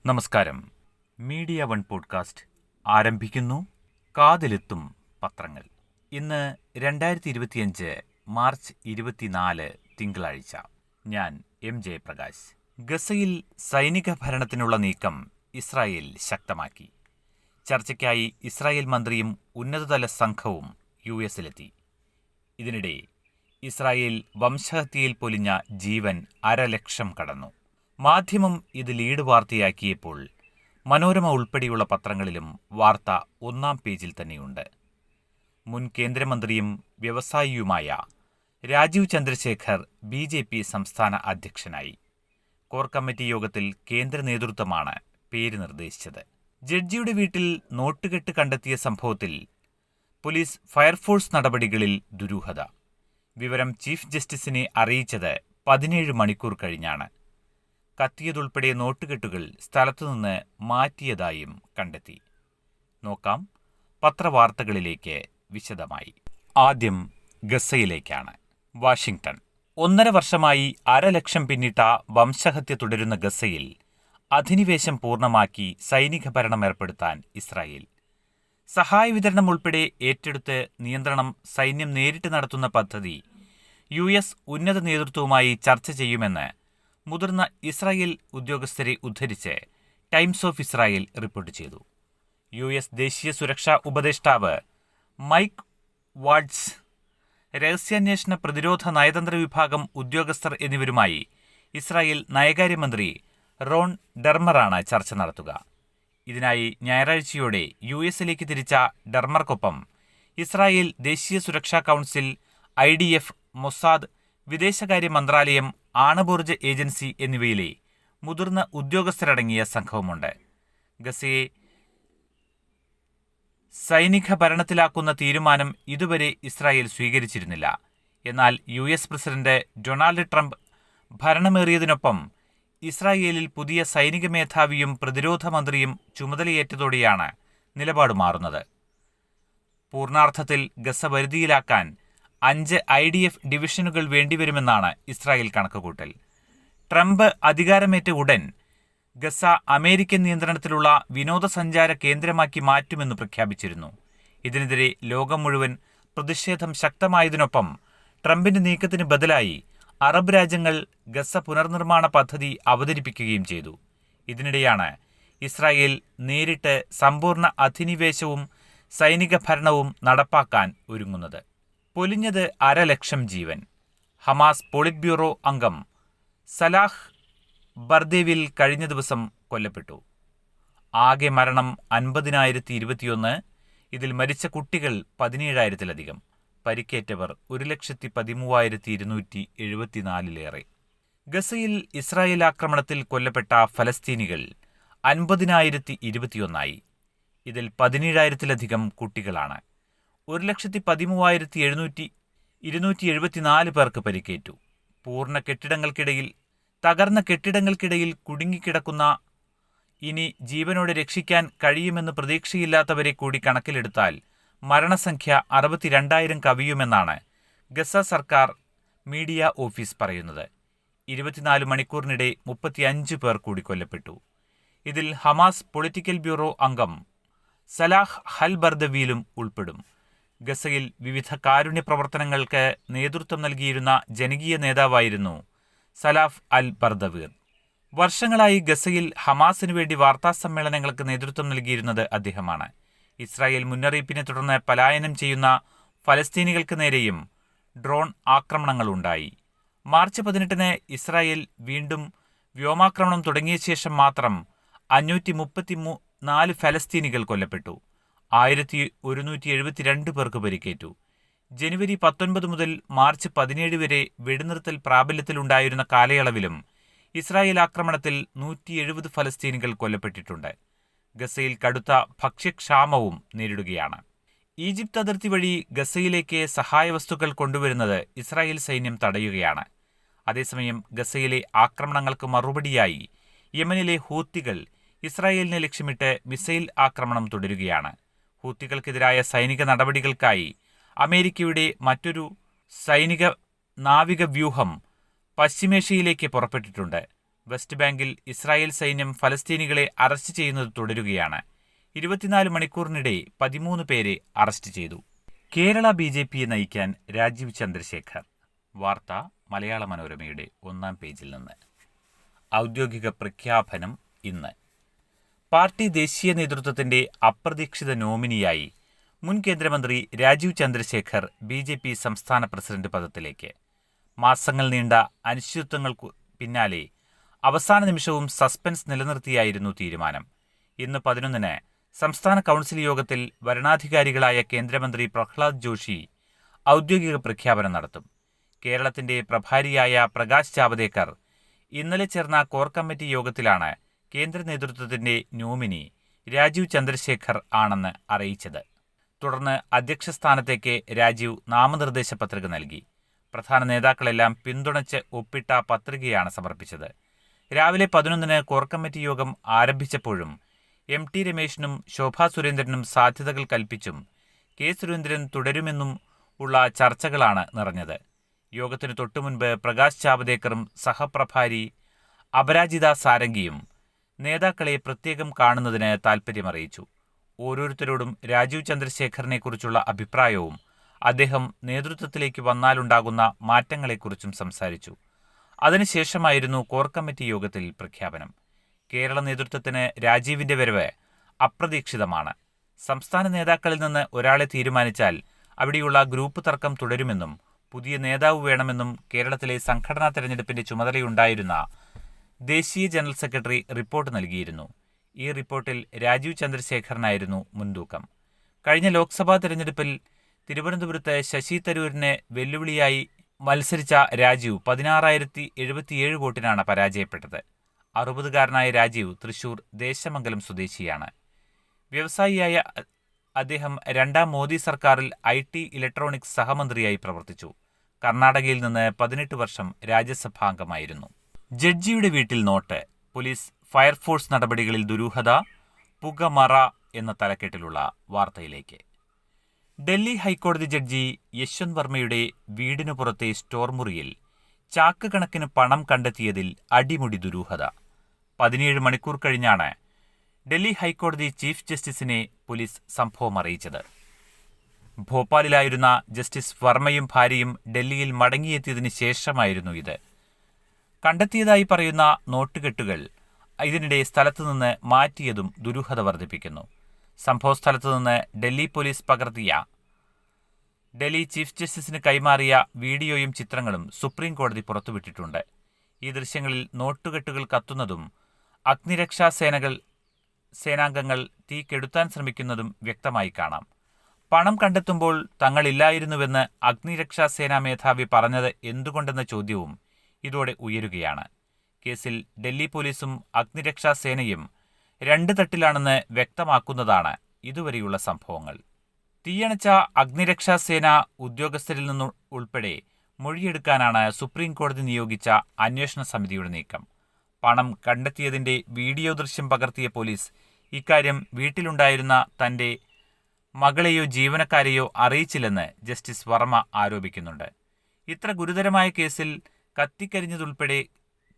നമസ്കാരം. Media one podcast ആരംഭിക്കുന്നു. കാതിലെത്തും പത്രങ്ങൾ. ഇന്ന് 2025 മാർച്ച് 24 തിങ്കളാഴ്ച. ഞാൻ എം ജയപ്രകാശ്. ഗസയിൽ സൈനിക ഭരണത്തിനുള്ള നീക്കം ഇസ്രായേൽ ശക്തമാക്കി. ചർച്ചയ്ക്കായി ഇസ്രായേൽ മന്ത്രിയും ഉന്നതതല സംഘവും യുഎസിലെത്തി. ഇതിനിടെ ഇസ്രായേൽ വംശഹത്യയിൽ പൊലിഞ്ഞ ജീവൻ 1,00,000 കടന്നു. മാധ്യമം ഇത് ലീഡ് വാർത്തയാക്കിയപ്പോൾ മനോരമ ഉൾപ്പെടെയുള്ള പത്രങ്ങളിലും വാർത്ത ഒന്നാം പേജിൽ തന്നെയുണ്ട്. മുൻ കേന്ദ്രമന്ത്രിയും വ്യവസായിയുമായ രാജീവ് ചന്ദ്രശേഖർ BJP സംസ്ഥാന അധ്യക്ഷനായി. കോർ കമ്മിറ്റി യോഗത്തിൽ കേന്ദ്ര നേതൃത്വമാണ് പേര് നിർദ്ദേശിച്ചത്. ജഡ്ജിയുടെ വീട്ടിൽ നോട്ടുകെട്ട് കണ്ടെത്തിയ സംഭവത്തിൽ പോലീസ് ഫയർഫോഴ്സ് നടപടികളിൽ ദുരൂഹത. വിവരം ചീഫ് ജസ്റ്റിസിനെ അറിയിച്ചത് 17 മണിക്കൂർ കഴിഞ്ഞാണ്. കത്തിയതുൾപ്പെടെ നോട്ടുകെട്ടുകൾ സ്ഥലത്തുനിന്ന് മാറ്റിയതായും കണ്ടെത്തി. നോക്കാം പത്രവാർത്തകളിലേക്ക് വിശദമായി. ആദ്യം ഗസയിലേക്കാണ്. വാഷിംഗ്ടൺ. 1.5 വർഷമായി 1,00,000 പിന്നിട്ട വംശഹത്യ തുടരുന്ന ഗസയിൽ അധിനിവേശം പൂർണ്ണമാക്കി സൈനിക ഭരണം ഏർപ്പെടുത്താൻ ഇസ്രായേൽ. സഹായ വിതരണം ഉൾപ്പെടെ ഏറ്റെടുത്ത് നിയന്ത്രണം സൈന്യം നേരിട്ട് നടത്തുന്ന പദ്ധതി US ഉന്നത നേതൃത്വവുമായി ചർച്ച ചെയ്യുമെന്ന് മുതിർന്ന ഇസ്രായേൽ ഉദ്യോഗസ്ഥരെ ഉദ്ധരിച്ച് ടൈംസ് ഓഫ് ഇസ്രായേൽ റിപ്പോർട്ട് ചെയ്തു. US ദേശീയ സുരക്ഷാ ഉപദേഷ്ടാവ് മൈക്ക് വാൾട്സ്, രഹസ്യാന്വേഷണ പ്രതിരോധ നയതന്ത്ര വിഭാഗം ഉദ്യോഗസ്ഥർ എന്നിവരുമായി ഇസ്രായേൽ നയകാര്യമന്ത്രി റോൺ ഡെർമറാണ് ചർച്ച നടത്തുക. ഇതിനായി ഞായറാഴ്ചയോടെ USലേക്ക് തിരിച്ച ഡെർമർക്കൊപ്പം ഇസ്രായേൽ ദേശീയ സുരക്ഷാ കൗൺസിൽ, IDF, മൊസാദ്, വിദേശകാര്യ മന്ത്രാലയം, ആണവോർജ ഏജൻസി എന്നിവയിലെ മുതിർന്ന ഉദ്യോഗസ്ഥരടങ്ങിയ സംഘവുമുണ്ട്. ഗസയെ സൈനിക ഭരണത്തിലാക്കുന്ന തീരുമാനം ഇതുവരെ ഇസ്രായേൽ സ്വീകരിച്ചിരുന്നില്ല. എന്നാൽ US പ്രസിഡന്റ് ഡൊണാൾഡ് ട്രംപ് ഭരണമേറിയതിനൊപ്പം ഇസ്രായേലിൽ പുതിയ സൈനിക മേധാവിയും പ്രതിരോധ മന്ത്രിയും ചുമതലയേറ്റതോടെയാണ് നിലപാട് മാറുന്നത്. പൂർണ്ണാർത്ഥത്തിൽ ഗസ വരുതിയിലാക്കാൻ 5 IDF ഡിവിഷനുകൾ വേണ്ടിവരുമെന്നാണ് ഇസ്രായേൽ കണക്കുകൂട്ടൽ. ട്രംപ് അധികാരമേറ്റ ഉടൻ ഗസ അമേരിക്കൻ നിയന്ത്രണത്തിലുള്ള വിനോദസഞ്ചാര കേന്ദ്രമാക്കി മാറ്റുമെന്ന് പ്രഖ്യാപിച്ചിരുന്നു. ഇതിനെതിരെ ലോകം മുഴുവൻ പ്രതിഷേധം ശക്തമായതിനൊപ്പം ട്രംപിന്റെ നീക്കത്തിന് ബദലായി അറബ് രാജ്യങ്ങൾ ഗസ പുനർനിർമ്മാണ പദ്ധതി അവതരിപ്പിക്കുകയും ചെയ്തു. ഇതിനിടെയാണ് ഇസ്രായേൽ നേരിട്ട് സമ്പൂർണ്ണ അധിനിവേശവും സൈനിക ഭരണവും നടപ്പാക്കാൻ ഒരുങ്ങുന്നത്. പൊലിഞ്ഞത് 1,00,000 ജീവൻ. ഹമാസ് പോളിറ്റ് ബ്യൂറോ അംഗം സലാഹ് ബർദേവിൽ കഴിഞ്ഞ ദിവസം കൊല്ലപ്പെട്ടു. ആകെ മരണം 50,021. ഇതിൽ മരിച്ച കുട്ടികൾ 17,000-ലധികം. പരിക്കേറ്റവർ 1,13,274-ലേറെ. ഗസയിൽ ഇസ്രായേൽ ആക്രമണത്തിൽ കൊല്ലപ്പെട്ട ഫലസ്തീനികൾ 50,021. ഇതിൽ 17,000-ലധികം കുട്ടികളാണ്. 1,13,274 പേർക്ക് പരിക്കേറ്റു. തകർന്ന കെട്ടിടങ്ങൾക്കിടയിൽ കുടുങ്ങിക്കിടക്കുന്ന, ഇനി ജീവനോടെ രക്ഷിക്കാൻ കഴിയുമെന്ന് പ്രതീക്ഷയില്ലാത്തവരെ കൂടി കണക്കിലെടുത്താൽ മരണസംഖ്യ 62,000 കവിയുമെന്നാണ് ഗസ സർക്കാർ മീഡിയ ഓഫീസ് പറയുന്നത്. 24 മണിക്കൂറിനിടെ 35 പേർ കൂടി കൊല്ലപ്പെട്ടു. ഇതിൽ ഹമാസ് പൊളിറ്റിക്കൽ ബ്യൂറോ അംഗം സലാഹ് അൽ ബർദവിയിലും ഉൾപ്പെടും. ഗസയിൽ വിവിധ കാരുണ്യ പ്രവർത്തനങ്ങൾക്ക് നേതൃത്വം നൽകിയിരുന്ന ജനകീയ നേതാവായിരുന്നു സലാഫ് അൽ ബർദവീർ. വർഷങ്ങളായി ഗസയിൽ ഹമാസിനു വേണ്ടി വാർത്താസമ്മേളനങ്ങൾക്ക് നേതൃത്വം നൽകിയിരുന്നത് അദ്ദേഹമാണ്. ഇസ്രായേൽ മുന്നറിയിപ്പിനെ തുടർന്ന് പലായനം ചെയ്യുന്ന ഫലസ്തീനികൾക്ക് നേരെയും ഡ്രോൺ ആക്രമണങ്ങളുണ്ടായി. മാർച്ച് 18 ഇസ്രായേൽ വീണ്ടും വ്യോമാക്രമണം തുടങ്ങിയ ശേഷം മാത്രം 534 ഫലസ്തീനികൾ കൊല്ലപ്പെട്ടു. 1,172 പേർക്ക് പരിക്കേറ്റു. ജനുവരി 19 മുതൽ മാർച്ച് 17 വരെ വെടിനിർത്തൽ പ്രാബല്യത്തിലുണ്ടായിരുന്ന കാലയളവിലും ഇസ്രായേൽ ആക്രമണത്തിൽ 170 ഫലസ്തീനികൾ കൊല്ലപ്പെട്ടിട്ടുണ്ട്. ഗസയിൽ കടുത്ത ഭക്ഷ്യക്ഷാമവും നേരിടുകയാണ്. ഈജിപ്ത് അതിർത്തി വഴി ഗസയിലേക്ക് സഹായവസ്തുക്കൾ കൊണ്ടുവരുന്നത് ഇസ്രായേൽ സൈന്യം തടയുകയാണ്. അതേസമയം ഗസയിലെ ആക്രമണങ്ങൾക്ക് മറുപടിയായി യമനിലെ ഹൂത്തികൾ ഇസ്രായേലിനെ ലക്ഷ്യമിട്ട് മിസൈൽ ആക്രമണം തുടരുകയാണ്. ഹൂത്തികൾക്കെതിരായ സൈനിക നടപടികൾക്കായി അമേരിക്കയുടെ മറ്റൊരു സൈനിക നാവിക വ്യൂഹം പശ്ചിമേഷ്യയിലേക്ക് പുറപ്പെട്ടിട്ടുണ്ട്. വെസ്റ്റ് ബാങ്കിൽ ഇസ്രായേൽ സൈന്യം ഫലസ്തീനികളെ അറസ്റ്റ് ചെയ്യുന്നത് തുടരുകയാണ്. 24 മണിക്കൂറിനിടെ 13 പേരെ അറസ്റ്റ് ചെയ്തു. കേരള BJPയെ നയിക്കാൻ രാജീവ് ചന്ദ്രശേഖർ. വാർത്ത മലയാള മനോരമയുടെ 1-ാം പേജിൽ നിന്ന്. ഔദ്യോഗിക പ്രഖ്യാപനം ഇന്ന്. പാർട്ടി ദേശീയ നേതൃത്വത്തിന്റെ അപ്രതീക്ഷിത നോമിനിയായി മുൻ കേന്ദ്രമന്ത്രി രാജീവ് ചന്ദ്രശേഖർ BJP സംസ്ഥാന പ്രസിഡന്റ് പദത്തിലേക്ക്. മാസങ്ങൾ നീണ്ട അനിശ്ചിതത്വങ്ങൾക്കു പിന്നാലെ അവസാന നിമിഷവും സസ്പെൻസ് നിലനിർത്തിയായിരുന്നു തീരുമാനം. ഇന്ന് 11-ന് സംസ്ഥാന കൗൺസിൽ യോഗത്തിൽ വരണാധികാരികളായ കേന്ദ്രമന്ത്രി പ്രഹ്ലാദ് ജോഷി ഔദ്യോഗിക പ്രഖ്യാപനം നടത്തും. കേരളത്തിന്റെ പ്രഭാരിയായ പ്രകാശ് ജാവദേക്കർ ഇന്നലെ ചേർന്ന കോർ കമ്മിറ്റി യോഗത്തിലാണ് കേന്ദ്ര നേതൃത്വത്തിന്റെ നോമിനി രാജീവ് ചന്ദ്രശേഖർ ആണെന്ന് അറിയിച്ചത്. തുടർന്ന് അധ്യക്ഷ സ്ഥാനത്തേക്ക് രാജീവ് നാമനിർദ്ദേശ പത്രിക നൽകി. പ്രധാന നേതാക്കളെല്ലാം പിന്തുണച്ച് ഒപ്പിട്ട പത്രികയാണ് സമർപ്പിച്ചത്. രാവിലെ 11-ന് കോർ കമ്മിറ്റി യോഗം ആരംഭിച്ചപ്പോഴും MT രമേശിനും ശോഭാ സുരേന്ദ്രനും സാധ്യതകൾ കൽപ്പിച്ചും കെ സുരേന്ദ്രൻ തുടരുമെന്നും ഉള്ള ചർച്ചകളാണ് നിറഞ്ഞത്. യോഗത്തിനു തൊട്ടുമുൻപ് പ്രകാശ് ജാവദേക്കറും സഹപ്രഭാരി അപരാജിത സാരംഗിയും നേതാക്കളെ പ്രത്യേകം കാണുന്നതിന് താൽപ്പര്യമറിയിച്ചു. ഓരോരുത്തരോടും രാജീവ് ചന്ദ്രശേഖറിനെക്കുറിച്ചുള്ള അഭിപ്രായവും അദ്ദേഹം നേതൃത്വത്തിലേക്ക് വന്നാലുണ്ടാകുന്ന മാറ്റങ്ങളെക്കുറിച്ചും സംസാരിച്ചു. അതിനുശേഷമായിരുന്നു കോർ കമ്മിറ്റി യോഗത്തിൽ പ്രഖ്യാപനം. കേരള നേതൃത്വത്തിന് രാജീവിന്റെ വരവ് അപ്രതീക്ഷിതമാണ്. സംസ്ഥാന നേതാക്കളിൽ നിന്ന് ഒരാളെ തീരുമാനിച്ചാൽ അവിടെയുള്ള ഗ്രൂപ്പ് തർക്കം തുടരുമെന്നും പുതിയ നേതാവ് വേണമെന്നും കേരളത്തിലെ സംഘടനാ തെരഞ്ഞെടുപ്പിന്റെ ചുമതലയുണ്ടായിരുന്ന ദേശീയ ജനറൽ സെക്രട്ടറി റിപ്പോർട്ട് നൽകിയിരുന്നു. ഈ റിപ്പോർട്ടിൽ രാജീവ് ചന്ദ്രശേഖറിനായിരുന്നു മുൻതൂക്കം. കഴിഞ്ഞ ലോക്സഭാ തെരഞ്ഞെടുപ്പിൽ തിരുവനന്തപുരത്ത് ശശി തരൂരിനെ വെല്ലുവിളിയായി മത്സരിച്ച രാജീവ് 16,077 വോട്ടിനാണ് പരാജയപ്പെട്ടത്. 60-കാരനായ രാജീവ് തൃശൂർ ദേശമംഗലം സ്വദേശിയാണ്. വ്യവസായിയായ അദ്ദേഹം 2ാം മോദി സർക്കാരിൽ IT ഇലക്ട്രോണിക്സ് സഹമന്ത്രിയായി പ്രവർത്തിച്ചു. കർണാടകയിൽ നിന്ന് 18 വർഷം രാജ്യസഭാംഗമായിരുന്നു. ജഡ്ജിയുടെ വീട്ടിൽ നോട്ട്, പോലീസ് ഫയർഫോഴ്സ് നടപടികളിൽ ദുരൂഹത, പുകമറ എന്ന തലക്കെട്ടിലുള്ള വാർത്തയിലേക്ക്. ഡൽഹി ഹൈക്കോടതി ജഡ്ജി യശ്വന്ത് വർമ്മയുടെ വീടിനു പുറത്തെ സ്റ്റോർ മുറിയിൽ ചാക്ക് കണക്കിന് പണം കണ്ടെത്തിയതിൽ അടിമുടി ദുരൂഹത. 17 മണിക്കൂർ കഴിഞ്ഞാണ് ഡൽഹി ഹൈക്കോടതി ചീഫ് ജസ്റ്റിസിനെ പോലീസ് സംഭവം അറിയിച്ചത്. ഭോപ്പാലിലായിരുന്ന ജസ്റ്റിസ് വർമ്മയും ഭാര്യയും ഡൽഹിയിൽ മടങ്ങിയെത്തിയതിന് ശേഷമായിരുന്നു ഇത്. കണ്ടെത്തിയതായി പറയുന്ന നോട്ടുകെട്ടുകൾ ഇതിനിടെ സ്ഥലത്തുനിന്ന് മാറ്റിയതും ദുരൂഹത വർദ്ധിപ്പിക്കുന്നു. സംഭവസ്ഥലത്തുനിന്ന് ഡൽഹി പോലീസ് പകർത്തിയ ഡൽഹി ചീഫ് ജസ്റ്റിസിന് കൈമാറിയ വീഡിയോയും ചിത്രങ്ങളും സുപ്രീം കോടതി പുറത്തുവിട്ടിട്ടുണ്ട്. ഈ ദൃശ്യങ്ങളിൽ നോട്ടുകെട്ടുകൾ കത്തുന്നതും അഗ്നിരക്ഷാ സേനാംഗങ്ങൾ തീ കെടുത്താൻ ശ്രമിക്കുന്നതും വ്യക്തമായി കാണാം. പണം കണ്ടെത്തുമ്പോൾ തങ്ങളില്ലായിരുന്നുവെന്ന് അഗ്നിരക്ഷാ സേനാ മേധാവി പറഞ്ഞത് എന്തുകൊണ്ടെന്ന ചോദ്യവും ഇതോടെ ഉയരുകയാണ്. കേസിൽ ഡൽഹി പോലീസും അഗ്നിരക്ഷാ സേനയും 2 തട്ടിലാണെന്ന് വ്യക്തമാക്കുന്നതാണ് ഇതുവരെയുള്ള സംഭവങ്ങൾ. തീയണച്ച അഗ്നിരക്ഷാ സേന ഉദ്യോഗസ്ഥരിൽ നിന്ന് ഉൾപ്പെടെ മൊഴിയെടുക്കാനാണ് സുപ്രീം കോടതി നിയോഗിച്ച അന്വേഷണ സമിതിയുടെ നീക്കം. പണം കണ്ടെത്തിയതിന്റെ വീഡിയോ ദൃശ്യം പകർത്തിയ പോലീസ് ഇക്കാര്യം വീട്ടിലുണ്ടായിരുന്ന തന്റെ മകളെയോ ജീവനക്കാരെയോ അറിയിച്ചില്ലെന്ന് ജസ്റ്റിസ് വർമ്മ ആരോപിക്കുന്നുണ്ട്. ഇത്ര ഗുരുതരമായ കേസിൽ കത്തിക്കരിഞ്ഞതുൾപ്പെടെ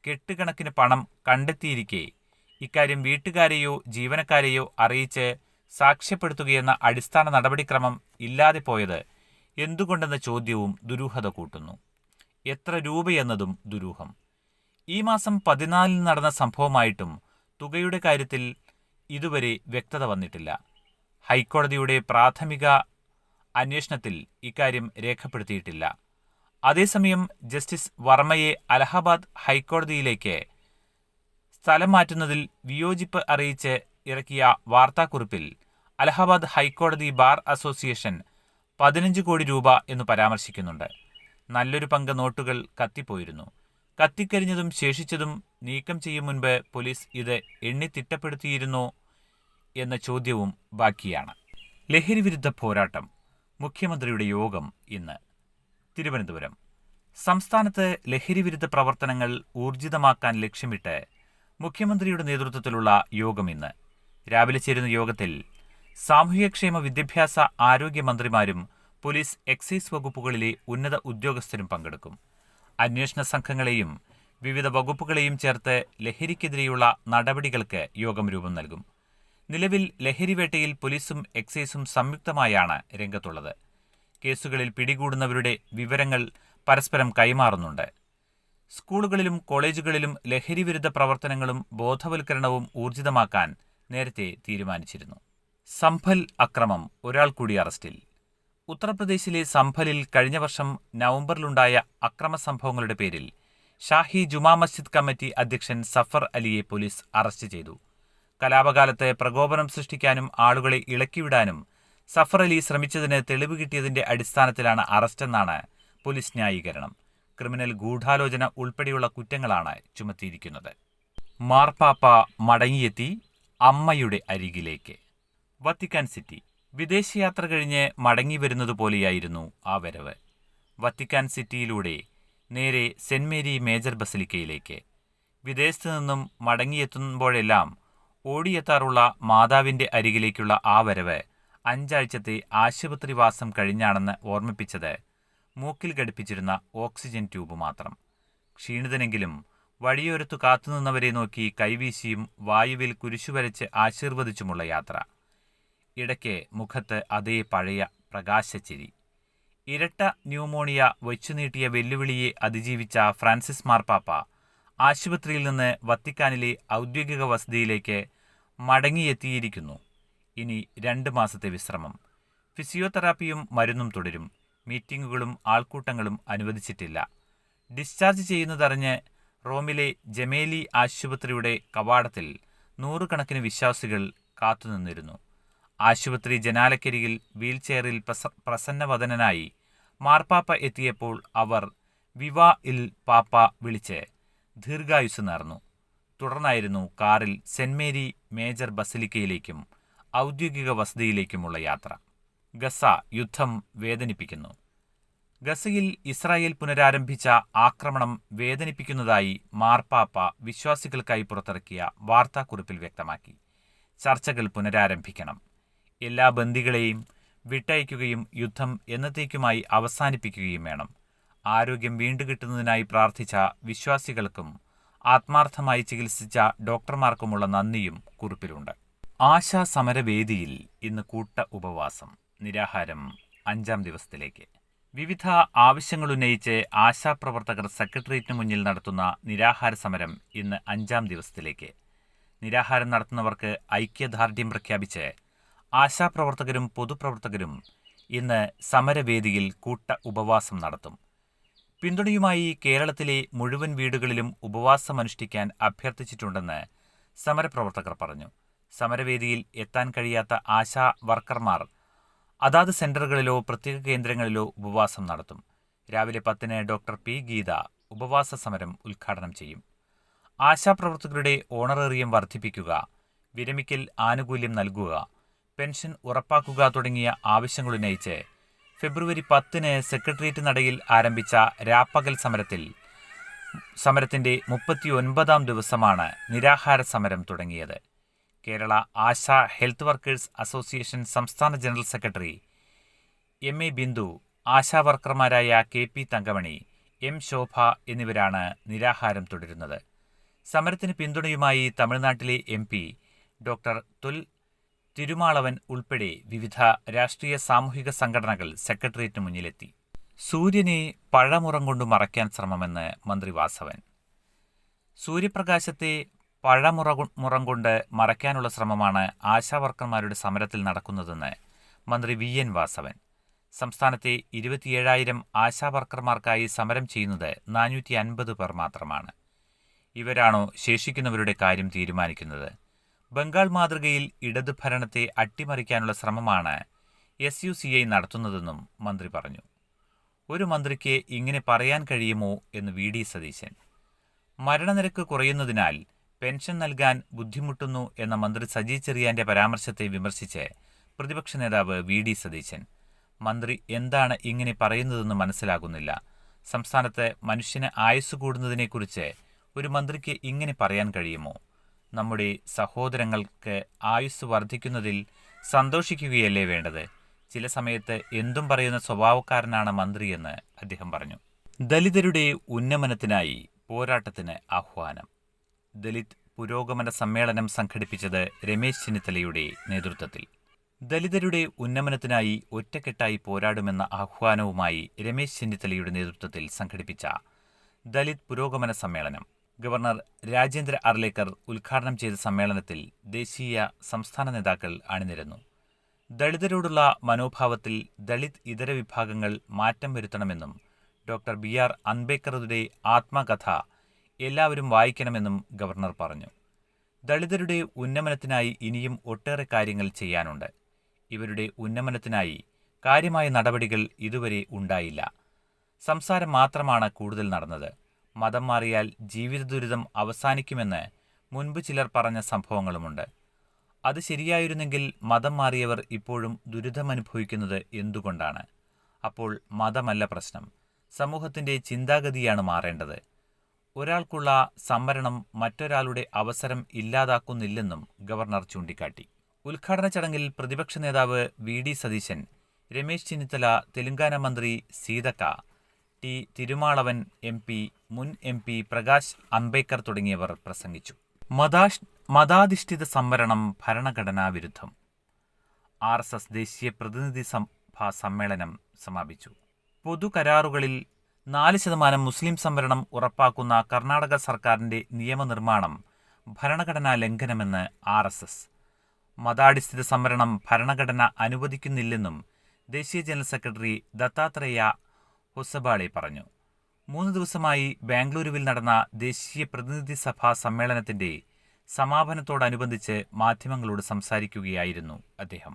കെട്ടുകണക്കിന് പണം കണ്ടെത്തിയിരിക്കെ ഇക്കാര്യം വീട്ടുകാരെയോ ജീവനക്കാരെയോ അറിയിച്ച് സാക്ഷ്യപ്പെടുത്തുകയെന്ന അടിസ്ഥാന നടപടിക്രമം ഇല്ലാതെ പോയത് എന്തുകൊണ്ടെന്ന ചോദ്യവും ദുരൂഹത കൂട്ടുന്നു. എത്ര രൂപയെന്നതും ദുരൂഹം. ഈ മാസം 14 നടന്ന സംഭവമായിട്ടും തുകയുടെ കാര്യത്തിൽ ഇതുവരെ വ്യക്തത വന്നിട്ടില്ല. ഹൈക്കോടതിയുടെ പ്രാഥമിക അന്വേഷണത്തിൽ ഇക്കാര്യം രേഖപ്പെടുത്തിയിട്ടില്ല. അതേസമയം ജസ്റ്റിസ് വർമ്മയെ അലഹബാദ് ഹൈക്കോടതിയിലേക്ക് സ്ഥലം മാറ്റുന്നതിൽ വിയോജിപ്പ് അറിയിച്ച് ഇറക്കിയ വാർത്താക്കുറിപ്പിൽ അലഹബാദ് ഹൈക്കോടതി ബാർ അസോസിയേഷൻ 15 കോടി രൂപ എന്ന് പരാമർശിക്കുന്നുണ്ട്. നല്ലൊരു പങ്ക് നോട്ടുകൾ കത്തിപ്പോയിരുന്നു. കത്തിക്കരിഞ്ഞതും ശേഷിച്ചതും നീക്കം ചെയ്യും മുൻപ് പോലീസ് ഇത് എണ്ണി തിട്ടപ്പെടുത്തിയിരുന്നോ എന്ന ചോദ്യവും ബാക്കിയാണ്. ലഹരിവിരുദ്ധ പോരാട്ടം. മുഖ്യമന്ത്രിയുടെ യോഗം ഇന്ന്. തിരുവനന്തപുരം. സംസ്ഥാനത്ത് ലഹരിവിരുദ്ധ പ്രവർത്തനങ്ങൾ ഊർജിതമാക്കാൻ ലക്ഷ്യമിട്ട് മുഖ്യമന്ത്രിയുടെ നേതൃത്വത്തിലുള്ള യോഗം ഇന്ന്. രാവിലെ ചേരുന്ന യോഗത്തിൽ സാമൂഹ്യക്ഷേമ, വിദ്യാഭ്യാസ, ആരോഗ്യമന്ത്രിമാരും പോലീസ്, എക്സൈസ് വകുപ്പുകളിലെ ഉന്നത ഉദ്യോഗസ്ഥരും പങ്കെടുക്കും. അന്വേഷണ സംഘങ്ങളെയും വിവിധ വകുപ്പുകളെയും ചേർത്ത് ലഹരിക്കെതിരെയുള്ള നടപടികൾക്ക് യോഗം രൂപം നൽകും. നിലവിൽ ലഹരിവേട്ടയിൽ പോലീസും എക്സൈസും സംയുക്തമായാണ് രംഗത്തുള്ളത്. കേസുകളിൽ പിടികൂടുന്നവരുടെ വിവരങ്ങൾ പരസ്പരം കൈമാറുന്നുണ്ട്. സ്കൂളുകളിലും കോളേജുകളിലും ലഹരിവിരുദ്ധ പ്രവർത്തനങ്ങളും ബോധവൽക്കരണവും ഊർജിതമാക്കാൻ നേരത്തെ തീരുമാനിച്ചിരുന്നു. സംഭൽ അക്രമം, ഒരാൾ കൂടി അറസ്റ്റിൽ. ഉത്തർപ്രദേശിലെ സംഭലിൽ കഴിഞ്ഞ വർഷം നവംബറിലുണ്ടായ അക്രമ സംഭവങ്ങളുടെ പേരിൽ ഷാഹി ജുമാ മസ്ജിദ് കമ്മിറ്റി അധ്യക്ഷൻ സഫർ അലിയെ പോലീസ് അറസ്റ്റ് ചെയ്തു. കലാപകാലത്ത് പ്രകോപനം സൃഷ്ടിക്കാനും ആളുകളെ ഇളക്കിവിടാനും സഫർ അലി ശ്രമിച്ചതിന് തെളിവ് കിട്ടിയതിന്റെ അടിസ്ഥാനത്തിലാണ് അറസ്റ്റെന്നാണ് പോലീസ് ന്യായീകരണം. ക്രിമിനൽ ഗൂഢാലോചന ഉൾപ്പെടെയുള്ള കുറ്റങ്ങളാണ് ചുമത്തിയിരിക്കുന്നത്. മാർപ്പാപ്പ മടങ്ങിയെത്തി അമ്മയുടെ അരികിലേക്ക്. Vatican city. വിദേശയാത്ര കഴിഞ്ഞ് മടങ്ങിവരുന്നതുപോലെയായിരുന്നു ആ വരവ്. വത്തിക്കാൻ സിറ്റിയിലൂടെ നേരെ സെന്റ് മേരി മേജർ ബസലിക്കയിലേക്ക്. വിദേശത്തു നിന്നും മടങ്ങിയെത്തുമ്പോഴെല്ലാം ഓടിയെത്താറുള്ള മാതാവിന്റെ അരികിലേക്കുള്ള ആ വരവ് 5 ആഴ്ചത്തെ ആശുപത്രിവാസം കഴിഞ്ഞാണെന്ന് ഓർമ്മിപ്പിച്ചത് മൂക്കിൽ ഘടിപ്പിച്ചിരുന്ന ഓക്സിജൻ ട്യൂബ് മാത്രം. ക്ഷീണിതനെങ്കിലും വഴിയോരത്തു കാത്തുനിന്നവരെ നോക്കി കൈവീശിയും വായുവിൽ കുരിശുവരച്ച് ആശീർവദിച്ചുമുള്ള യാത്ര. ഇടയ്ക്ക് മുഖത്ത് അതേ പഴയ പ്രകാശച്ചിരി. ഇരട്ട ന്യൂമോണിയ വച്ചുനീട്ടിയ വെല്ലുവിളിയെ അതിജീവിച്ച ഫ്രാൻസിസ് മാർപ്പാപ്പ ആശുപത്രിയിൽ നിന്ന് വത്തിക്കാനിലെ ഔദ്യോഗിക വസതിയിലേക്ക് മടങ്ങിയെത്തിയിരിക്കുന്നു. ഇനി 2 മാസത്തെ വിശ്രമം. ഫിസിയോതെറാപ്പിയും മരുന്നും തുടരും. മീറ്റിംഗുകളും ആൾക്കൂട്ടങ്ങളും അനുവദിച്ചിട്ടില്ല. ഡിസ്ചാർജ് ചെയ്യുന്നതറിഞ്ഞ് റോമിലെ ജമേലി ആശുപത്രിയുടെ കവാടത്തിൽ 100 കണക്കിന് വിശ്വാസികൾ കാത്തുനിന്നിരുന്നു. ആശുപത്രി ജനാലക്കരികിൽ വീൽചെയറിൽ പ്രസന്നവദനായി മാർപ്പാപ്പ എത്തിയപ്പോൾ അവർ വിവാ ഇൽ പാപ്പ വിളിച്ച് ദീർഘായുസ് നേർന്നു. തുടർന്നായിരുന്നു കാറിൽ സെന്റ് മേരി മേജർ ബസലിക്കയിലേക്കും ഔദ്യോഗിക വസതിയിലേക്കുമുള്ള യാത്ര. ഗസ യുദ്ധം വേദനിപ്പിക്കുന്നു. ഗസയിൽ ഇസ്രായേൽ പുനരാരംഭിച്ച ആക്രമണം വേദനിപ്പിക്കുന്നതായി മാർപ്പാപ്പ വിശ്വാസികൾക്കായി പുറത്തിറക്കിയ വാർത്താക്കുറിപ്പിൽ വ്യക്തമാക്കി. ചർച്ചകൾ പുനരാരംഭിക്കണം. എല്ലാ ബന്ദികളെയും വിട്ടയക്കുകയും യുദ്ധം എന്നത്തേക്കുമായി അവസാനിപ്പിക്കുകയും വേണം. ആരോഗ്യം വീണ്ടുകിട്ടുന്നതിനായി പ്രാർത്ഥിച്ച വിശ്വാസികൾക്കും ആത്മാർത്ഥമായി ചികിത്സിച്ച ഡോക്ടർമാർക്കുമുള്ള നന്ദിയും കുറിപ്പിലുണ്ട്. ആശാ സമരവേദിയിൽ ഇന്ന് കൂട്ട ഉപവാസം. നിരാഹാരം 5ാം ദിവസത്തിലേക്ക്. വിവിധ ആവശ്യങ്ങളുന്നയിച്ച് ആശാപ്രവർത്തകർ സെക്രട്ടേറിയറ്റിന് മുന്നിൽ നടത്തുന്ന നിരാഹാര സമരം ഇന്ന് 5ാം ദിവസത്തിലേക്ക്. നിരാഹാരം നടത്തുന്നവർക്ക് ഐക്യദാർഢ്യം പ്രഖ്യാപിച്ച് ആശാപ്രവർത്തകരും പൊതുപ്രവർത്തകരും ഇന്ന് സമരവേദിയിൽ കൂട്ട ഉപവാസം നടത്തും. പിന്തുണയുമായി കേരളത്തിലെ മുഴുവൻ വീടുകളിലും ഉപവാസമനുഷ്ഠിക്കാൻ അഭ്യർത്ഥിച്ചിട്ടുണ്ടെന്ന് സമരപ്രവർത്തകർ പറഞ്ഞു. സമരവേദിയിൽ എത്താൻ കഴിയാത്ത ആശാ വർക്കർമാർ അതാത് സെന്ററുകളിലോ പ്രത്യേക കേന്ദ്രങ്ങളിലോ ഉപവാസം നടത്തും. രാവിലെ 10-ന് ഡോക്ടർ പി ഗീത ഉപവാസ സമരം ഉദ്ഘാടനം ചെയ്യും. ആശാപ്രവർത്തകരുടെ ഓണറേറിയം വർദ്ധിപ്പിക്കുക, വിരമിക്കൽ ആനുകൂല്യം നൽകുക, പെൻഷൻ ഉറപ്പാക്കുക തുടങ്ങിയ ആവശ്യങ്ങളുന്നയിച്ച് ഫെബ്രുവരി 10-ന് സെക്രട്ടേറിയറ്റ് നടയിൽ ആരംഭിച്ച രാപ്പകൽ സമരത്തിന്റെ 39ാം ദിവസമാണ് നിരാഹാര സമരം തുടങ്ങിയത്. Kerala Asha health workers association സംസ്ഥാന ജനറൽ സെക്രട്ടറി MA ബിന്ദു, ആശാവർക്കർമാരായ KP തങ്കമണി, M ശോഭ എന്നിവരാണ് നിരാഹാരം തുടരുന്നത്. സമരത്തിന് പിന്തുണയുമായി തമിഴ്നാട്ടിലെ MP ഡോക്ടർ തൊൽ തിരുമാളവൻ ഉൾപ്പെടെ വിവിധ രാഷ്ട്രീയ സാമൂഹിക സംഘടനകൾ സെക്രട്ടേറിയറ്റിന് മുന്നിലെത്തി. സൂര്യനെ പഴമുറം കൊണ്ട് മറയ്ക്കാൻ ശ്രമമെന്ന് മന്ത്രി വാസവൻ. സൂര്യപ്രകാശത്തെ പഴമുറം കൊണ്ട് മറയ്ക്കാനുള്ള ശ്രമമാണ് ആശാവർക്കർമാരുടെ സമരത്തിൽ നടക്കുന്നതെന്ന് മന്ത്രി VN വാസവൻ. സംസ്ഥാനത്തെ 27,000 ആശാവർക്കർമാർക്കായി സമരം ചെയ്യുന്നത് 450 പേർ മാത്രമാണ്. ഇവരാണോ ശേഷിക്കുന്നവരുടെ കാര്യം തീരുമാനിക്കുന്നത്? ബംഗാൾ മാതൃകയിൽ ഇടതു ഭരണത്തെ അട്ടിമറിക്കാനുള്ള ശ്രമമാണ് SUCI നടത്തുന്നതെന്നും മന്ത്രി പറഞ്ഞു. ഒരു മന്ത്രിക്ക് ഇങ്ങനെ പറയാൻ കഴിയുമോ എന്ന് VD സതീശൻ. മരണനിരക്ക് കുറയുന്നതിനാൽ പെൻഷൻ നൽകാൻ ബുദ്ധിമുട്ടുന്നു എന്ന മന്ത്രി സജി ചെറിയാന്റെ പരാമർശത്തെ വിമർശിച്ച് പ്രതിപക്ഷ നേതാവ് VD സതീശൻ. മന്ത്രി എന്താണ് ഇങ്ങനെ പറയുന്നതെന്ന് മനസ്സിലാകുന്നില്ല. സംസ്ഥാനത്ത് മനുഷ്യന് ആയുസ് കൂടുന്നതിനെക്കുറിച്ച് ഒരു മന്ത്രിക്ക് ഇങ്ങനെ പറയാൻ കഴിയുമോ? നമ്മുടെ സഹോദരങ്ങൾക്ക് ആയുസ് വർദ്ധിക്കുന്നതിൽ സന്തോഷിക്കുകയല്ലേ വേണ്ടത്? ചില സമയത്ത് എന്തും പറയുന്ന സ്വഭാവക്കാരനാണ് മന്ത്രിയെന്ന് അദ്ദേഹം പറഞ്ഞു. ദലിതരുടെ ഉന്നമനത്തിനായി പോരാട്ടത്തിന് ആഹ്വാനം. ദലിത് പുരോഗമന സമ്മേളനം സംഘടിപ്പിച്ചത് രമേശ് ചെന്നിത്തലയുടെ നേതൃത്വത്തിൽ. ദലിതരുടെ ഉന്നമനത്തിനായി ഒറ്റക്കെട്ടായി പോരാടുമെന്ന ആഹ്വാനവുമായി രമേശ് ചെന്നിത്തലയുടെ നേതൃത്വത്തിൽ സംഘടിപ്പിച്ച ദലിത് പുരോഗമന സമ്മേളനം ഗവർണർ രാജേന്ദ്ര അർലേക്കർ ഉദ്ഘാടനം ചെയ്ത സമ്മേളനത്തിൽ ദേശീയ സംസ്ഥാന നേതാക്കൾ അണിനിരന്നു. ദളിതരോടുള്ള മനോഭാവത്തിൽ ദളിത് ഇതര വിഭാഗങ്ങൾ മാറ്റം വരുത്തണമെന്നും ഡോക്ടർ BR അംബേദ്കറുടെ ആത്മകഥ എല്ലാവരും വായിക്കണമെന്നും ഗവർണർ പറഞ്ഞു. ദളിതരുടെ ഉന്നമനത്തിനായി ഇനിയും ഒട്ടേറെ കാര്യങ്ങൾ ചെയ്യാനുണ്ട്. ഇവരുടെ ഉന്നമനത്തിനായി കാര്യമായ നടപടികൾ ഇതുവരെ ഉണ്ടായില്ല. സംസാരം മാത്രമാണ് കൂടുതൽ നടന്നത്. മതം മാറിയാൽ ജീവിത ദുരിതം അവസാനിക്കുമെന്ന് മുൻപ് ചിലർ പറഞ്ഞ സംഭവങ്ങളുമുണ്ട്. അത് ശരിയായിരുന്നെങ്കിൽ മതം മാറിയവർ ഇപ്പോഴും ദുരിതമനുഭവിക്കുന്നത് എന്തുകൊണ്ടാണ്? അപ്പോൾ മതമല്ല പ്രശ്നം, സമൂഹത്തിൻ്റെ ചിന്താഗതിയാണ് മാറേണ്ടത്. ഒരാൾക്കുള്ള സംവരണം മറ്റൊരാളുടെ അവസരം ഇല്ലാതാക്കുന്നില്ലെന്നും ഗവർണർ ചൂണ്ടിക്കാട്ടി. ഉദ്ഘാടന ചടങ്ങിൽ പ്രതിപക്ഷ നേതാവ് VD സതീശൻ, രമേശ് ചെന്നിത്തല, തെലങ്കാന മന്ത്രി സീതക്ക, T. തിരുമാളവൻ MP, മുൻ MP പ്രകാശ് അംബേദ്കർ തുടങ്ങിയവർ പ്രസംഗിച്ചു. മതാധിഷ്ഠിത സംവരണം ഭരണഘടനാ വിരുദ്ധം. RSS ദേശീയ പ്രതിനിധി സഭാ സമ്മേളനം സമാപിച്ചു. പൊതുകരാറുകളിൽ 4% മുസ്ലിം സംവരണം ഉറപ്പാക്കുന്ന കർണാടക സർക്കാരിന്റെ നിയമനിർമ്മാണം ഭരണഘടനാ ലംഘനമെന്ന് RSS. മതാടിസ്ഥിത സംവരണം ഭരണഘടന അനുവദിക്കുന്നില്ലെന്നും ദേശീയ ജനറൽ സെക്രട്ടറി ദത്താത്രേയ ഹൊസബാളെ പറഞ്ഞു. 3 ദിവസമായി ബാംഗ്ലൂരുവിൽ നടന്ന ദേശീയ പ്രതിനിധി സഭാ സമ്മേളനത്തിന്റെ സമാപനത്തോടനുബന്ധിച്ച് മാധ്യമങ്ങളോട് സംസാരിക്കുകയായിരുന്നു അദ്ദേഹം.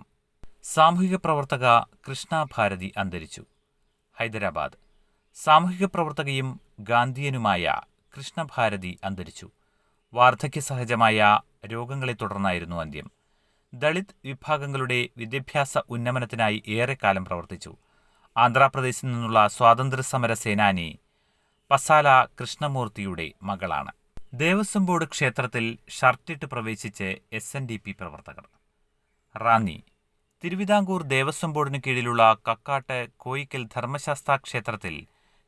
സാമൂഹിക പ്രവർത്തക കൃഷ്ണ ഭാരതി അന്തരിച്ചു. ഹൈദരാബാദ്. സാമൂഹിക പ്രവർത്തകയും ഗാന്ധിയനുമായ കൃഷ്ണ ഭാരതി അന്തരിച്ചു. വാർദ്ധക്യസഹജമായ രോഗങ്ങളെ തുടർന്നായിരുന്നു അന്ത്യം. ദളിത് വിഭാഗങ്ങളുടെ വിദ്യാഭ്യാസ ഉന്നമനത്തിനായി ഏറെക്കാലം പ്രവർത്തിച്ചു. ആന്ധ്രാപ്രദേശിൽ നിന്നുള്ള സ്വാതന്ത്ര്യസമര സേനാനി പസാല കൃഷ്ണമൂർത്തിയുടെ മകളാണ്. ദേവസ്വം ബോർഡ് ക്ഷേത്രത്തിൽ ഷർട്ടിട്ട് പ്രവേശിച്ച് SNDP പ്രവർത്തകർ. റാന്നി. തിരുവിതാംകൂർ ദേവസ്വം ബോർഡിന് കീഴിലുള്ള കക്കാട്ട് കോയിക്കൽ ധർമ്മശാസ്താ ക്ഷേത്രത്തിൽ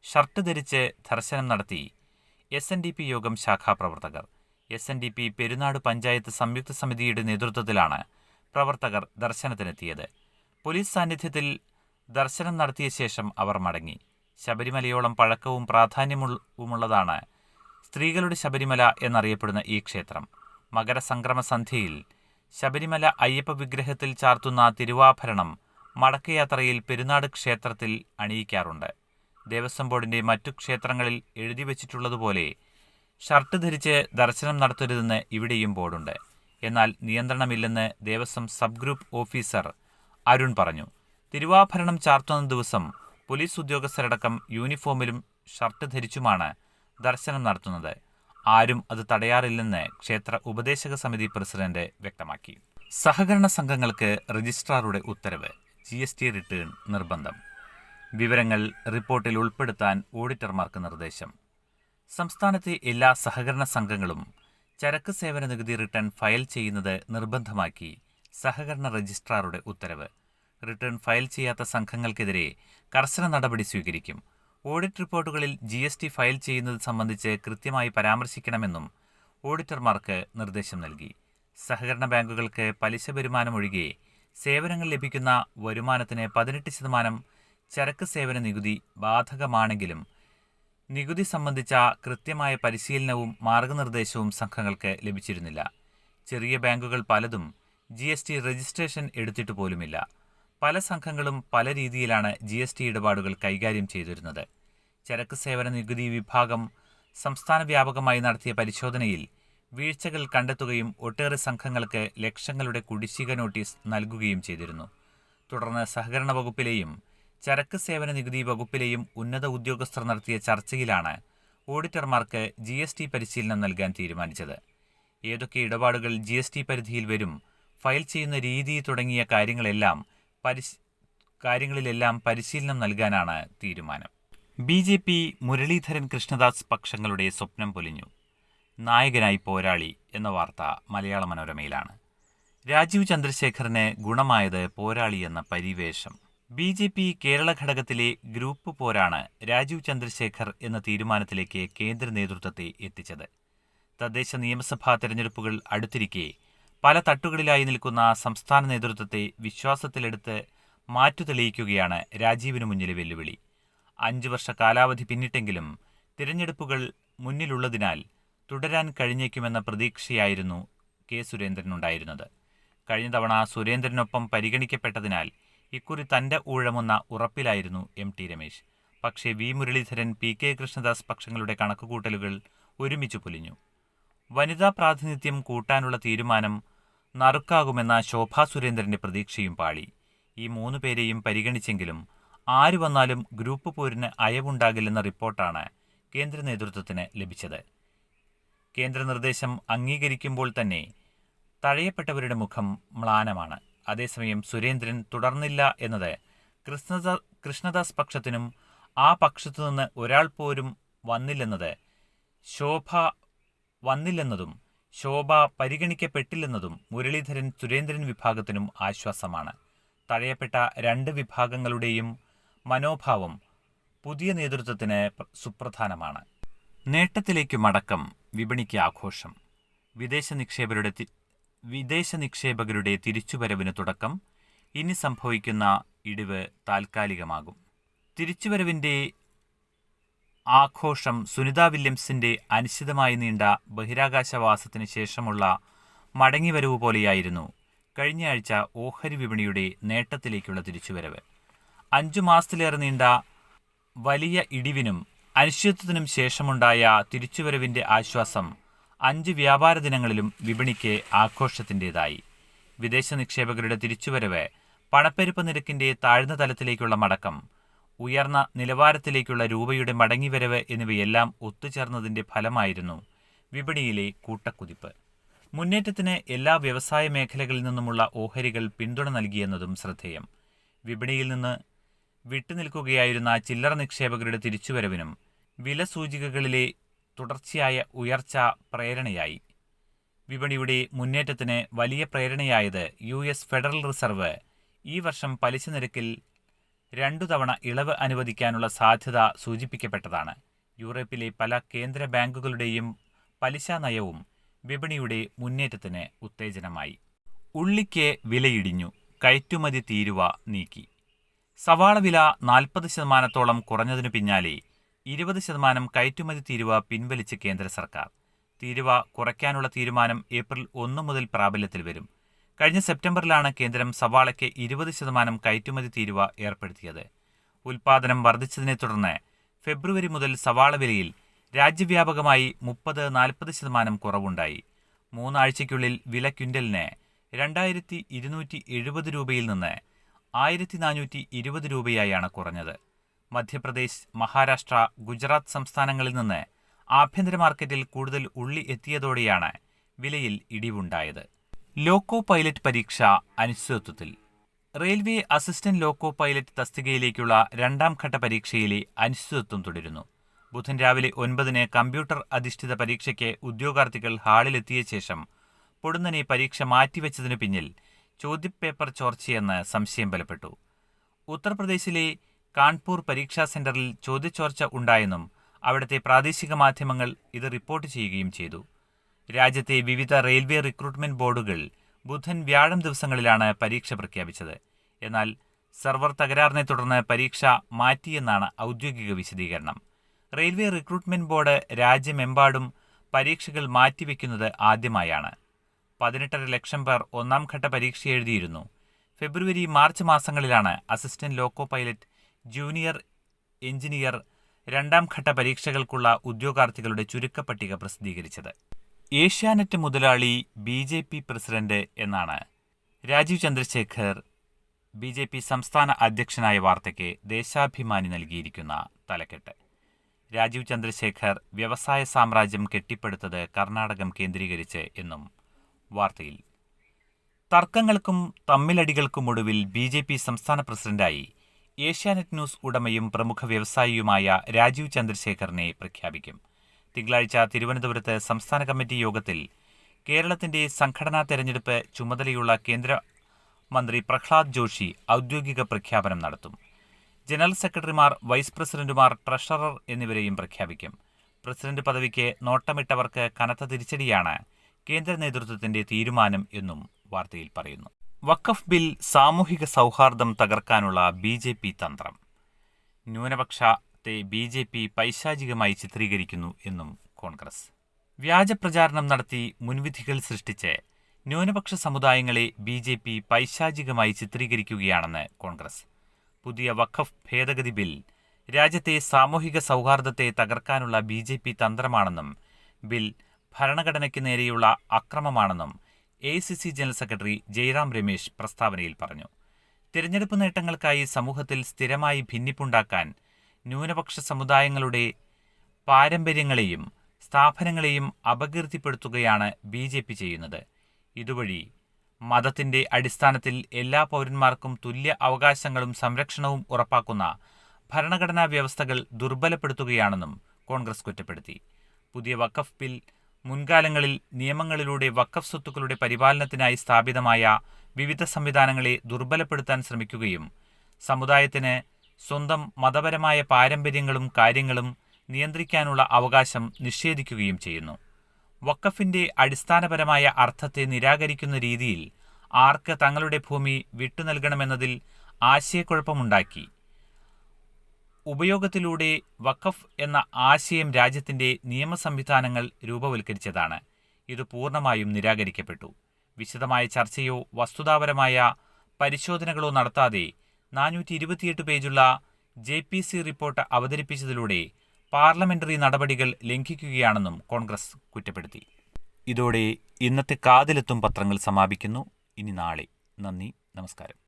ഷർട്ട് ധരിച്ച് ദർശനം നടത്തി SNDP യോഗം ശാഖാപ്രവർത്തകർ. SNDP പെരുന്നാട് പഞ്ചായത്ത് സംയുക്ത സമിതിയുടെ നേതൃത്വത്തിലാണ് പ്രവർത്തകർ ദർശനത്തിനെത്തിയത്. പോലീസ് സാന്നിധ്യത്തിൽ ദർശനം നടത്തിയ ശേഷം അവർ മടങ്ങി. ശബരിമലയോളം പഴക്കവും പ്രാധാന്യവുമുള്ളതാണ് സ്ത്രീകളുടെ ശബരിമല എന്നറിയപ്പെടുന്ന ഈ ക്ഷേത്രം. മകരസംക്രമ സന്ധ്യയിൽ ശബരിമല അയ്യപ്പ വിഗ്രഹത്തിൽ ചാർത്തുന്ന തിരുവാഭരണം മടക്കയാത്രയിൽ പെരുന്നാട് ക്ഷേത്രത്തിൽ അണിയിക്കാറുണ്ട്. ദേവസ്വം ബോർഡിന്റെ മറ്റു ക്ഷേത്രങ്ങളിൽ എഴുതിവച്ചിട്ടുള്ളതുപോലെ ഷർട്ട് ധരിച്ച് ദർശനം നടത്തരുതെന്ന് ഇവിടെയും ബോർഡുണ്ട്. എന്നാൽ നിയന്ത്രണമില്ലെന്ന് Devaswom sub group officer Arun പറഞ്ഞു. തിരുവാഭരണം ചാർത്തുന്ന ദിവസം പോലീസ് ഉദ്യോഗസ്ഥരടക്കം യൂണിഫോമിലും ഷർട്ട് ധരിച്ചുമാണ് ദർശനം നടത്തുന്നത്. ആരും അത് തടയാറില്ലെന്ന് ക്ഷേത്ര ഉപദേശക സമിതി പ്രസിഡന്റ് വ്യക്തമാക്കി. സഹകരണ സംഘങ്ങൾക്ക് രജിസ്ട്രാറുടെ ഉത്തരവ്. GST റിട്ടേൺ നിർബന്ധം. വിവരങ്ങൾ റിപ്പോർട്ടിൽ ഉൾപ്പെടുത്താൻ ഓഡിറ്റർമാർക്ക് നിർദ്ദേശം. സംസ്ഥാനത്തെ എല്ലാ സഹകരണ സംഘങ്ങളും ചരക്ക് സേവന നികുതി റിട്ടേൺ ഫയൽ ചെയ്യുന്നത് നിർബന്ധമാക്കി സഹകരണ രജിസ്ട്രാറുടെ ഉത്തരവ്. റിട്ടേൺ ഫയൽ ചെയ്യാത്ത സംഘങ്ങൾക്കെതിരെ കർശന നടപടി സ്വീകരിക്കും. ഓഡിറ്റ് റിപ്പോർട്ടുകളിൽ GST ഫയൽ ചെയ്യുന്നത് സംബന്ധിച്ച് കൃത്യമായി പരാമർശിക്കണമെന്നും ഓഡിറ്റർമാർക്ക് നിർദ്ദേശം നൽകി. സഹകരണ ബാങ്കുകൾക്ക് പലിശ വരുമാനം ഒഴികെ സേവനങ്ങൾ ലഭിക്കുന്ന വരുമാനത്തിന് 18% ചരക്ക് സേവന നികുതി ബാധകമാണെങ്കിലും നികുതി സംബന്ധിച്ച കൃത്യമായ പരിശീലനവും മാർഗനിർദ്ദേശവും സംഘങ്ങൾക്ക് ലഭിച്ചിരുന്നില്ല. ചെറിയ ബാങ്കുകൾ പലതും GST രജിസ്ട്രേഷൻ എടുത്തിട്ട് പോലുമില്ല. പല സംഘങ്ങളും പല രീതിയിലാണ് GST ഇടപാടുകൾ കൈകാര്യം ചെയ്തിരുന്നത്. ചരക്ക് സേവന നികുതി വിഭാഗം സംസ്ഥാന വ്യാപകമായി നടത്തിയ പരിശോധനയിൽ വീഴ്ചകൾ കണ്ടെത്തുകയും ഒട്ടേറെ സംഘങ്ങൾക്ക് ലക്ഷങ്ങളുടെ കുടിശ്ശിക നോട്ടീസ് നൽകുകയും ചെയ്തിരുന്നു. തുടർന്ന് സഹകരണ വകുപ്പിലെയും ചരക്ക് സേവന നികുതി വകുപ്പിലെയും ഉന്നത ഉദ്യോഗസ്ഥർ നടത്തിയ ചർച്ചയിലാണ് ഓഡിറ്റർമാർക്ക് GST പരിശീലനം നൽകാൻ തീരുമാനിച്ചത്. ഏതൊക്കെ ഇടപാടുകൾ GST പരിധിയിൽ വരും, ഫയൽ ചെയ്യുന്ന രീതി തുടങ്ങിയ കാര്യങ്ങളിലെല്ലാം പരിശീലനം നൽകാനാണ് തീരുമാനം. BJP മുരളീധരൻ കൃഷ്ണദാസ് പക്ഷങ്ങളുടെ സ്വപ്നം പൊലിഞ്ഞു. നായകനായി പോരാളി എന്ന വാർത്ത മലയാള മനോരമയിലാണ്. രാജീവ് ചന്ദ്രശേഖറിന് ഗുണമായത് പോരാളി എന്ന പരിവേഷം. ബി.ജെ.പി. കേരള ഘടകത്തിലെ ഗ്രൂപ്പ് പോരാണ് രാജീവ് ചന്ദ്രശേഖർ എന്ന തീരുമാനത്തിലേക്ക് കേന്ദ്ര നേതൃത്വത്തെ എത്തിച്ചത്. തദ്ദേശ നിയമസഭാ തെരഞ്ഞെടുപ്പുകൾ അടുത്തിരിക്കെ പല തട്ടുകളിലായി നിൽക്കുന്ന സംസ്ഥാന നേതൃത്വത്തെ വിശ്വാസത്തിലെടുത്ത് മാറ്റുതെളിയിക്കുകയാണ് രാജീവിനു മുന്നിലെ വെല്ലുവിളി. 5 വർഷ കാലാവധി പിന്നിട്ടെങ്കിലും തിരഞ്ഞെടുപ്പുകൾ മുന്നിലുള്ളതിനാൽ തുടരാൻ കഴിഞ്ഞേക്കുമെന്ന പ്രതീക്ഷയായിരുന്നു കെ സുരേന്ദ്രനുണ്ടായിരുന്നത്. കഴിഞ്ഞ തവണ സുരേന്ദ്രനൊപ്പം പരിഗണിക്കപ്പെട്ടതിനാൽ ഇക്കുറി തന്റെ ഊഴമെന്ന ഉറപ്പിലായിരുന്നു എം.ടി. രമേശ്. പക്ഷേ വി. മുരളീധരൻ, പി.കെ. കൃഷ്ണദാസ് പക്ഷങ്ങളുടെ കണക്കുകൂട്ടലുകൾ ഒരുമിച്ച് പൊലിഞ്ഞു. വനിതാ പ്രാതിനിധ്യം കൂട്ടാനുള്ള തീരുമാനം നറുക്കാകുമെന്ന ശോഭാ സുരേന്ദ്രന്റെ പ്രതീക്ഷയും പാളി. ഈ 3 പേരെയും പരിഗണിച്ചെങ്കിലും ആര് വന്നാലും ഗ്രൂപ്പ് പോരിന് അയവുണ്ടാകില്ലെന്ന റിപ്പോർട്ടാണ് കേന്ദ്ര നേതൃത്വത്തിന് ലഭിച്ചത്. കേന്ദ്ര നിർദ്ദേശം അംഗീകരിക്കുമ്പോൾ തന്നെ തഴയപ്പെട്ടവരുടെ മുഖം മ്ലാനമാണ്. അതേസമയം സുരേന്ദ്രൻ തുടർന്നില്ല എന്നത് കൃഷ്ണദാസ് പക്ഷത്തിനും ആ പക്ഷത്തുനിന്ന് ഒരാൾ പോലും വന്നില്ലെന്നതും ശോഭ പരിഗണിക്കപ്പെട്ടില്ലെന്നതും മുരളീധരൻ സുരേന്ദ്രൻ വിഭാഗത്തിനും ആശ്വാസമാണ്. തഴയപ്പെട്ട 2 വിഭാഗങ്ങളുടെയും മനോഭാവം പുതിയ നേതൃത്വത്തിന് സുപ്രധാനമാണ്. നേട്ടത്തിലേക്ക് മടക്കം, വിപണിക്ക് ആഘോഷം. വിദേശ നിക്ഷേപകരുടെ തിരിച്ചുവരവിന് തുടക്കം. ഇനി സംഭവിക്കുന്ന ഇടിവ് താൽക്കാലികമാകും. തിരിച്ചുവരവിന്റെ ആഘോഷം സുനിത വില്യംസിന്റെ അനിശ്ചിതമായി നീണ്ട ബഹിരാകാശവാസത്തിന് ശേഷമുള്ള മടങ്ങിവരവ് പോലെയായിരുന്നു കഴിഞ്ഞയാഴ്ച ഓഹരി വിപണിയുടെ നേട്ടത്തിലേക്കുള്ള തിരിച്ചുവരവ്. 5 മാസത്തിലേറെ നീണ്ട വലിയ ഇടിവിനും അനിശ്ചിതത്വത്തിനും ശേഷമുണ്ടായ തിരിച്ചുവരവിന്റെ ആശ്വാസം 5 വ്യാപാര ദിനങ്ങളിലും വിപണിക്ക് ആഘോഷത്തിൻ്റെതായി. വിദേശ നിക്ഷേപകരുടെ തിരിച്ചുവരവ്, പണപ്പെരുപ്പ നിരക്കിന്റെ താഴ്ന്ന തലത്തിലേക്കുള്ള മടക്കം, ഉയർന്ന നിലവാരത്തിലേക്കുള്ള രൂപയുടെ മടങ്ങിവരവ് എന്നിവയെല്ലാം ഒത്തുചേർന്നതിന്റെ ഫലമായിരുന്നു വിപണിയിലെ കൂട്ടക്കുതിപ്പ്. മുന്നേറ്റത്തിന് എല്ലാ വ്യവസായ മേഖലകളിൽ നിന്നുമുള്ള ഓഹരികൾ പിന്തുണ നൽകിയെന്നതും ശ്രദ്ധേയം. വിപണിയിൽ നിന്ന് വിട്ടുനിൽക്കുകയായിരുന്ന ചില്ലറ നിക്ഷേപകരുടെ തിരിച്ചുവരവിനും വില സൂചികകളിലെ തുടർച്ചയായ ഉയർച്ച പ്രേരണയായി. വിപണിയുടെ മുന്നേറ്റത്തിന് വലിയ പ്രേരണയായത് US ഫെഡറൽ റിസർവ് ഈ വർഷം പലിശ നിരക്കിൽ 2 തവണ ഇളവ് അനുവദിക്കാനുള്ള സാധ്യത സൂചിപ്പിക്കപ്പെട്ടതാണ്. യൂറോപ്പിലെ പല കേന്ദ്ര ബാങ്കുകളുടെയും പലിശ നയവും വിപണിയുടെ മുന്നേറ്റത്തിന് ഉത്തേജനമായി. ഉള്ളിക്ക് വിലയിടിഞ്ഞു, കയറ്റുമതി തീരുവ നീക്കി. സവാള വില 40% കുറഞ്ഞതിനു പിന്നാലെ 20% കയറ്റുമതി തീരുവ പിൻവലിച്ച് കേന്ദ്ര സർക്കാർ. തീരുവ കുറയ്ക്കാനുള്ള തീരുമാനം ഏപ്രിൽ 1 മുതൽ പ്രാബല്യത്തിൽ വരും. കഴിഞ്ഞ സെപ്റ്റംബറിലാണ് കേന്ദ്രം സവാളയ്ക്ക് 20% കയറ്റുമതി തീരുവ ഏർപ്പെടുത്തിയത്. ഉൽപാദനം വർദ്ധിച്ചതിനെ തുടർന്ന് ഫെബ്രുവരി മുതൽ സവാള വിലയിൽ രാജ്യവ്യാപകമായി 30-40% കുറവുണ്ടായി. 3 ആഴ്ചയ്ക്കുള്ളിൽ വില ക്വിൻ്റലിന് 2270 രൂപയിൽ നിന്ന് 1420 രൂപയായാണ് കുറഞ്ഞത്. മധ്യപ്രദേശ്, മഹാരാഷ്ട്ര, ഗുജറാത്ത് സംസ്ഥാനങ്ങളിൽ നിന്ന് ആഭ്യന്തര മാർക്കറ്റിൽ കൂടുതൽ ഉള്ളി എത്തിയതോടെയാണ് വിലയിൽ ഇടിവുണ്ടായത്. ലോക്കോ പൈലറ്റ് പരീക്ഷ അനിശ്ചിതത്വത്തിൽ. റെയിൽവേ അസിസ്റ്റന്റ് ലോക്കോ പൈലറ്റ് തസ്തികയിലേക്കുള്ള 2ാം ഘട്ട പരീക്ഷയിലെ അനിശ്ചിതത്വം തുടരുന്നു. ബുധൻ രാവിലെ 9-ന് കമ്പ്യൂട്ടർ അധിഷ്ഠിത പരീക്ഷയ്ക്ക് ഉദ്യോഗാർത്ഥികൾ ഹാളിലെത്തിയ ശേഷം പൊടുന്നനെ പരീക്ഷ മാറ്റിവെച്ചതിനു പിന്നിൽ ചോദ്യപേപ്പർ ചോർച്ചയെന്ന് സംശയം ബലപ്പെട്ടു. ഉത്തർപ്രദേശിലെ കാൺപൂർ പരീക്ഷാ സെന്ററിൽ ചോദ്യച്ചോർച്ച ഉണ്ടായെന്നും അവിടുത്തെ പ്രാദേശിക മാധ്യമങ്ങൾ ഇത് റിപ്പോർട്ട് ചെയ്യുകയും ചെയ്തു. രാജ്യത്തെ വിവിധ റെയിൽവേ റിക്രൂട്ട്മെന്റ് ബോർഡുകൾ ബുധൻ, വ്യാഴം ദിവസങ്ങളിലാണ് പരീക്ഷ പ്രഖ്യാപിച്ചത്. എന്നാൽ സെർവർ തകരാറിനെ തുടർന്ന് പരീക്ഷ മാറ്റിയെന്നാണ് ഔദ്യോഗിക വിശദീകരണം. റെയിൽവേ റിക്രൂട്ട്മെന്റ് ബോർഡ് രാജ്യമെമ്പാടും പരീക്ഷകൾ മാറ്റിവെക്കുന്നത് ആദ്യമായാണ്. 18.5 ലക്ഷം പേർ 1ാം ഘട്ട പരീക്ഷ എഴുതിയിരുന്നു. ഫെബ്രുവരി, മാർച്ച് മാസങ്ങളിലാണ് assistant loco pilot, junior engineer 2ാം ഘട്ട പരീക്ഷകൾക്കുള്ള ഉദ്യോഗാർത്ഥികളുടെ ചുരുക്കപ്പട്ടിക പ്രസിദ്ധീകരിച്ചത്. ഏഷ്യാനെറ്റ് മുതലാളി BJP പ്രസിഡന്റ് എന്നാണ് രാജീവ് ചന്ദ്രശേഖർ BJP സംസ്ഥാന അധ്യക്ഷനായ വാർത്തയ്ക്ക് ദേശാഭിമാനി നൽകിയിരിക്കുന്ന തലക്കെട്ട്. രാജീവ് ചന്ദ്രശേഖർ വ്യവസായ സാമ്രാജ്യം കെട്ടിപ്പടുത്തത് കർണാടകം കേന്ദ്രീകരിച്ച് എന്നും വാർത്തയിൽ. തർക്കങ്ങൾക്കും തമ്മിലടികൾക്കുമൊടുവിൽ BJP സംസ്ഥാന പ്രസിഡന്റായി ഏഷ്യാനെറ്റ് ന്യൂസ് ഉടമയും പ്രമുഖ വ്യവസായിയുമായ രാജീവ് ചന്ദ്രശേഖറിനെ പ്രഖ്യാപിക്കും. തിങ്കളാഴ്ച തിരുവനന്തപുരത്ത് സംസ്ഥാന കമ്മിറ്റി യോഗത്തിൽ കേരളത്തിന്റെ സംഘടനാ തെരഞ്ഞെടുപ്പ് ചുമതലയുള്ള കേന്ദ്ര മന്ത്രി പ്രഹ്ലാദ് ജോഷി ഔദ്യോഗിക പ്രഖ്യാപനം നടത്തും. ജനറൽ സെക്രട്ടറിമാർ, വൈസ് പ്രസിഡന്റുമാർ, ട്രഷറർ എന്നിവരെയും പ്രഖ്യാപിക്കും. പ്രസിഡന്റ് പദവിക്ക് നോട്ടമിട്ടവർക്ക് കനത്ത തിരിച്ചടിയാണ് കേന്ദ്ര നേതൃത്വത്തിന്റെ തീരുമാനം എന്നും വാർത്തയിൽ പറയുന്നു. വഖഫ് ബിൽ സാമൂഹിക സൗഹാർദ്ദം തകർക്കാനുള്ള BJP തന്ത്രം. ന്യൂനപക്ഷത്തെ BJP പൈശാചികമായി ചിത്രീകരിക്കുന്നു എന്നും കോൺഗ്രസ്. വ്യാജപ്രചാരണം നടത്തി മുൻവിധികൾ സൃഷ്ടിച്ച് ന്യൂനപക്ഷ സമുദായങ്ങളെ BJP പൈശാചികമായി ചിത്രീകരിക്കുകയാണെന്ന് കോൺഗ്രസ്. പുതിയ വഖഫ് ഭേദഗതി ബിൽ രാജ്യത്തെ സാമൂഹിക സൗഹാർദ്ദത്തെ തകർക്കാനുള്ള BJP തന്ത്രമാണെന്നും ബിൽ ഭരണഘടനയ്ക്ക് നേരെയുള്ള അക്രമമാണെന്നും AICC general secretary Jairam Ramesh പ്രസ്താവനയിൽ പറഞ്ഞു. തിരഞ്ഞെടുപ്പ് നേട്ടങ്ങൾക്കായി സമൂഹത്തിൽ സ്ഥിരമായി ഭിന്നിപ്പുണ്ടാക്കാൻ ന്യൂനപക്ഷ സമുദായങ്ങളുടെ പാരമ്പര്യങ്ങളെയും സ്ഥാപനങ്ങളെയും അപകീർത്തിപ്പെടുത്തുകയാണ് BJP ചെയ്യുന്നത്. ഇതുവഴി മതത്തിന്റെ അടിസ്ഥാനത്തിൽ എല്ലാ പൗരന്മാർക്കും തുല്യ അവകാശങ്ങളും സംരക്ഷണവും ഉറപ്പാക്കുന്ന ഭരണഘടനാ വ്യവസ്ഥകൾ ദുർബലപ്പെടുത്തുകയാണെന്നും കോൺഗ്രസ് കുറ്റപ്പെടുത്തി. പുതിയ വഖഫ് ബിൽ മുൻകാലങ്ങളിൽ നിയമങ്ങളിലൂടെ വഖഫ് സ്വത്തുക്കളുടെ പരിപാലനത്തിനായി സ്ഥാപിതമായ വിവിധ സംവിധാനങ്ങളെ ദുർബലപ്പെടുത്താൻ ശ്രമിക്കുകയും സമുദായത്തിന് സ്വന്തം മതപരമായ പാരമ്പര്യങ്ങളും കാര്യങ്ങളും നിയന്ത്രിക്കാനുള്ള അവകാശം നിഷേധിക്കുകയും ചെയ്യുന്നു. വഖഫിന്റെ അടിസ്ഥാനപരമായ അർത്ഥത്തെ നിരാകരിക്കുന്ന രീതിയിൽ ആർക്ക് തങ്ങളുടെ ഭൂമി വിട്ടുനൽകണമെന്നതിൽ ആശയക്കുഴപ്പമുണ്ടാക്കി. ഉപയോഗത്തിലൂടെ വഖഫ് എന്ന ആശയം രാജ്യത്തിന്റെ നിയമ സംവിധാനങ്ങൾ രൂപവൽക്കരിച്ചതാണ്. ഇത് പൂർണ്ണമായും നിരാകരിക്കപ്പെട്ടു. വിശദമായ ചർച്ചയോ വസ്തുതാപരമായ പരിശോധനകളോ നടത്താതെ 428 പേജുള്ള JPC റിപ്പോർട്ട് അവതരിപ്പിച്ചതിലൂടെ പാർലമെന്ററി നടപടികൾ ലംഘിക്കുകയാണെന്നും കോൺഗ്രസ് കുറ്റപ്പെടുത്തി. ഇതോടെ ഇന്നത്തെ കാതിലെത്തും പത്രങ്ങൾ സമാപിക്കുന്നു. ഇനി നാളെ. നന്ദി, നമസ്കാരം.